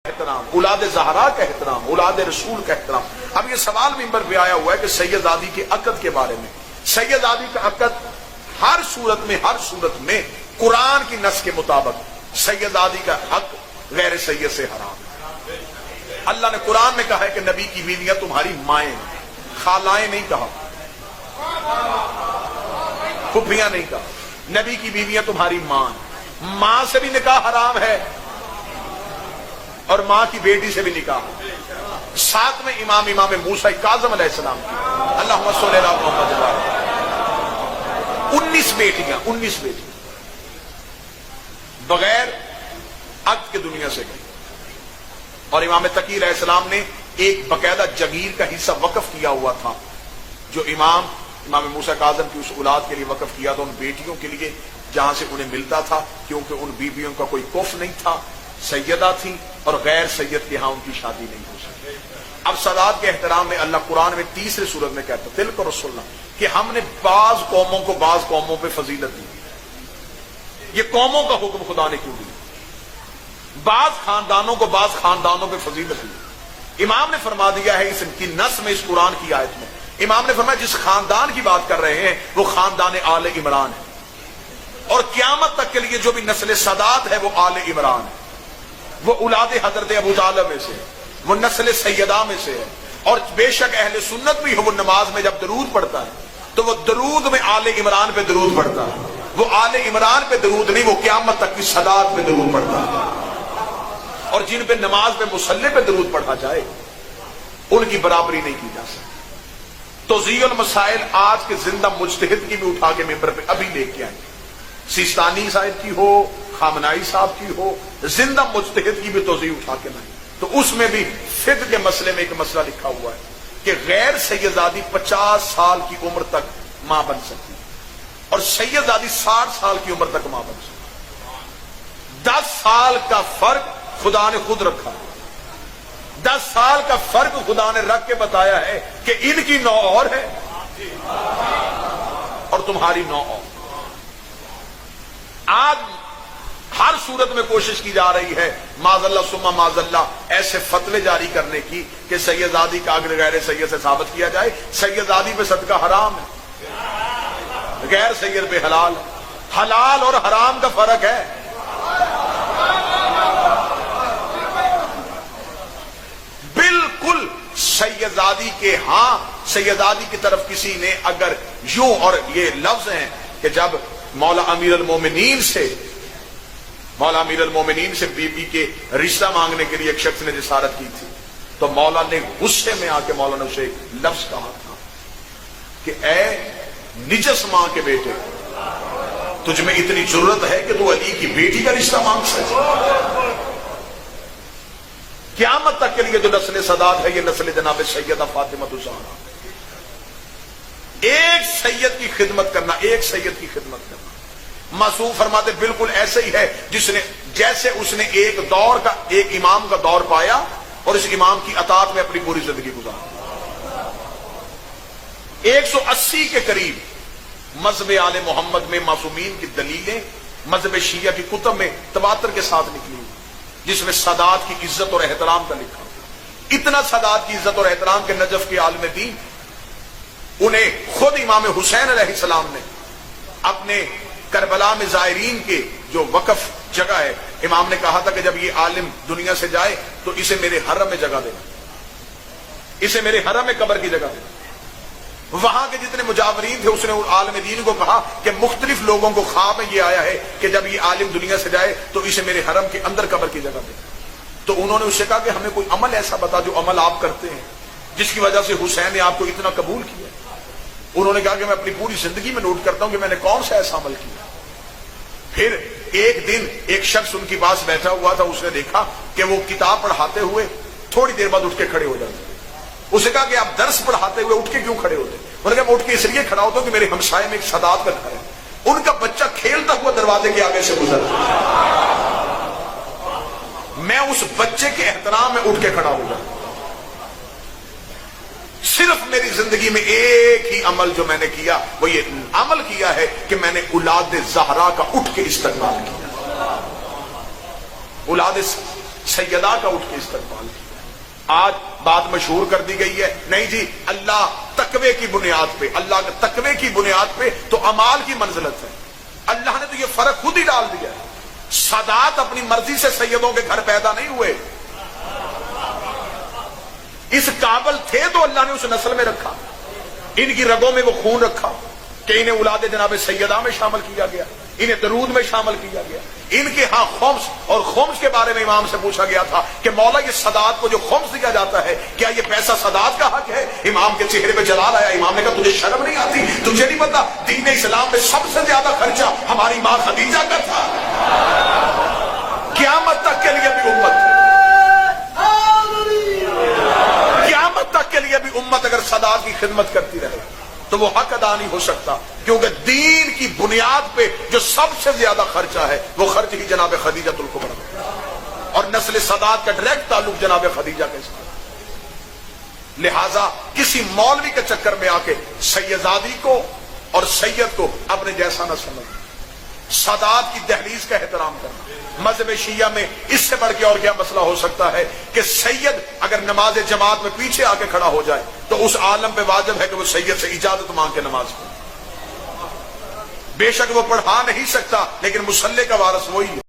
احترام، اولاد زہرا کا احترام، اولاد رسول کا احترام۔ اب یہ سوال ممبر پہ آیا ہوا ہے کہ سیدزادی کے عقد کے بارے میں۔ سیدزادی کا عقد ہر صورت میں قرآن کی نص کے مطابق سیدزادی کا حق غیر سید سے حرام ہے۔ اللہ نے قرآن میں کہا ہے کہ نبی کی بیویاں تمہاری مائیں، خالائیں نہیں کہا، پھپھیاں نہیں کہا، نبی کی بیویاں تمہاری ماں سے بھی نکاح حرام ہے اور ماں کی بیٹی سے بھی نکاح۔ ساتھ میں امام موسیٰ کاظم علیہ السلام کی اللہم صلی علی محمد 19 بیٹیاں بغیر عقد کے دنیا سے گئی، اور امام تقی علیہ السلام نے ایک باقاعدہ جگیر کا حصہ وقف کیا ہوا تھا جو امام موسیٰ کاظم کی اس اولاد کے لیے وقف کیا تھا، ان بیٹیوں کے لیے جہاں سے انہیں ملتا تھا، کیونکہ ان بیویوں کا کوئی کف نہیں تھا، سیدہ تھی اور غیر سید کے ہاں ان کی شادی نہیں ہو سکتی۔ اب سادات کے احترام میں اللہ قرآن میں تیسرے سورت میں کہتا ہے تلک رسولنا، کہ ہم نے بعض قوموں کو بعض قوموں پہ فضیلت دی۔ یہ قوموں کا حکم خدا نے کیوں دیا؟ بعض خاندانوں کو بعض خاندانوں پہ فضیلت دی۔ امام نے فرما دیا ہے اس کی نص میں، اس قرآن کی آیت میں امام نے فرمایا جس خاندان کی بات کر رہے ہیں وہ خاندان آل عمران ہے، اور قیامت تک کے لیے جو بھی نسل سادات ہے وہ آل عمران ہے، وہ اولاد حضرت ابو طالب میں سے ہے، وہ نسل سیدہ میں سے ہے۔ اور بے شک اہل سنت بھی وہ نماز میں جب درود پڑھتا ہے تو وہ درود میں آل عمران پہ درود پڑھتا ہے، وہ آل عمران پہ درود نہیں، وہ قیامت تک کی سادات پہ درود پڑھتا ہے۔ اور جن پہ نماز پہ مصلی پہ درود پڑھا جائے ان کی برابری نہیں کی جا سکتی۔ توضیح المسائل آج کے زندہ مجتہد کی بھی اٹھا کے ممبر پہ ابھی لے کے آئیں، سیستانی صاحب کی ہو، خامنائی صاحب کی ہو، زندہ مجتہد کی بھی توضیح اٹھا کے لائیں، تو اس میں بھی فقہ کے مسئلے میں ایک مسئلہ لکھا ہوا ہے کہ غیر سیدزادی 50 سال کی عمر تک ماں بن سکتی اور سیدزادی 60 سال کی عمر تک ماں بن سکتی۔ 10 سال کا فرق خدا نے خود رکھا، 10 سال کا فرق خدا نے رکھ کے بتایا ہے کہ ان کی نو اور ہے اور تمہاری نو اور۔ آج ہر صورت میں کوشش کی جا رہی ہے معاذ اللہ ثم معاذ اللہ ایسے فتوے جاری کرنے کی کہ سیدزادی کا عقد غیر سید سے ثابت کیا جائے، سیدزادی پہ صدقہ حرام ہے، غیر سید پہ حلال ہے۔ حلال اور حرام کا فرق ہے۔ بالکل سیدزادی کے ہاں سیدزادی کی طرف کسی نے اگر یوں، اور یہ لفظ ہیں کہ جب مولا امیر المومنین سے بی بی کے رشتہ مانگنے کے لیے ایک شخص نے جسارت کی تھی تو مولا نے غصے میں آ کے مولا نے اسے لفظ کہا تھا کہ اے نجس ماں کے بیٹے، تجھ میں اتنی جرت ہے کہ تو علی کی بیٹی کا رشتہ مانگ سکے؟ قیامت تک کے لیے جو نسل سادات ہے یہ نسل جناب سیدہ فاطمہ الزہرا۔ ایک سید کی خدمت کرنا، ایک سید کی خدمت کرنا، معصوم فرماتے بالکل ایسے ہی ہے جیسے اس نے ایک امام کا دور پایا اور اس امام کی اطاعت میں اپنی پوری زندگی گزاری۔ 180 کے قریب مذہب آل محمد میں معصومین کی دلیلیں مذہب شیعہ کی کتب میں تواتر کے ساتھ نکلی ہوئی، جس میں سادات کی عزت اور احترام کا لکھا۔ اتنا سادات کی عزت اور احترام کے نجف کے عالم دین، انہیں خود امام حسین علیہ السلام نے اپنے کربلا میں زائرین کے جو وقف جگہ ہے، امام نے کہا تھا کہ جب یہ عالم دنیا سے جائے تو اسے میرے حرم میں جگہ دینا، اسے میرے حرم میں قبر کی جگہ دینا۔ وہاں کے جتنے مجاورین تھے اس نے عالم دین کو کہا کہ مختلف لوگوں کو خواب میں یہ آیا ہے کہ جب یہ عالم دنیا سے جائے تو اسے میرے حرم کے اندر قبر کی جگہ دینا۔ تو انہوں نے اس سے کہا کہ ہمیں کوئی عمل ایسا بتا جو عمل آپ کرتے ہیں جس کی وجہ سے حسین نے آپ کو اتنا قبول کیا۔ انہوں نے کہا کہ میں اپنی پوری زندگی میں نوٹ کرتا ہوں کہ میں نے کون سا ایسا عمل کیا۔ پھر ایک دن ایک شخص ان کے پاس بیٹھا ہوا تھا، اس نے دیکھا کہ وہ کتاب پڑھاتے ہوئے تھوڑی دیر بعد اٹھ کے کھڑے ہو جاتے۔ اسے کہا کہ آپ درس پڑھاتے ہوئے اٹھ کے کیوں کھڑے ہوتے؟ انہوں نے کہا میں اٹھ کے اس لیے کھڑا ہوتا ہوں کہ میرے ہمسائے میں ایک سادات کا گھر ہے، ان کا بچہ کھیلتا ہوا دروازے کے آگے سے گزر، میں اس بچے کے احترام میں اٹھ کے کھڑا ہو جاتا۔ صرف میری زندگی میں ایک ہی عمل جو میں نے کیا وہ یہ عمل کیا ہے کہ میں نے اولاد زہرا کا اٹھ کے استقبال کیا۔ اولاد سیدہ کا اٹھ کے استقبال کیا۔ آج بات مشہور کر دی گئی ہے، نہیں جی اللہ تقوی کی بنیاد پہ، اللہ کے تقوی کی بنیاد پہ تو امال کی منزلت ہے۔ اللہ نے تو یہ فرق خود ہی ڈال دیا ہے۔ سادات اپنی مرضی سے سیدوں کے گھر پیدا نہیں ہوئے، اس قابل تھے تو اللہ نے اس نسل میں رکھا، ان کی رگوں میں وہ خون رکھا کہ انہیں اولاد جناب سیدہ میں شامل کیا گیا، انہیں درود میں شامل کیا گیا۔ ان کے ہاں خمس، اور خمس کے بارے میں امام سے پوچھا گیا تھا کہ مولا یہ سادات کو جو خمس دیا جاتا ہے کیا یہ پیسہ سادات کا حق ہے؟ امام کے چہرے پہ جلال آیا، امام نے کہا تجھے شرم نہیں آتی؟ تجھے نہیں پتا دین اسلام میں سب سے زیادہ خرچہ ہماری ماں خدیجہ کا تھا؟ قیامت تک کے لیے بھی امت، قیامت تک کے لیے بھی امت اگر سادات کی خدمت کرتی رہے تو وہ حق ادا نہیں ہو سکتا، کیونکہ دین کی بنیاد پہ جو سب سے زیادہ خرچہ ہے وہ خرچ ہی جناب خدیجہ الکبریٰ، اور نسل سادات کا ڈائریکٹ تعلق جناب خدیجہ کے ساتھ۔ لہذا کسی مولوی کے چکر میں آ کے سیدزادی کو اور سید کو اپنے جیسا نہ سمجھ، سادات کی دہلیز کا احترام کرنا۔ مذہب شیعہ میں اس سے بڑھ کے اور کیا مسئلہ ہو سکتا ہے کہ سید اگر نماز جماعت میں پیچھے آ کے کھڑا ہو جائے تو اس عالم پہ واجب ہے کہ وہ سید سے اجازت مانگ کے نماز پڑھے۔ بے شک وہ پڑھا نہیں سکتا لیکن مصلی کا وارث وہی ہے،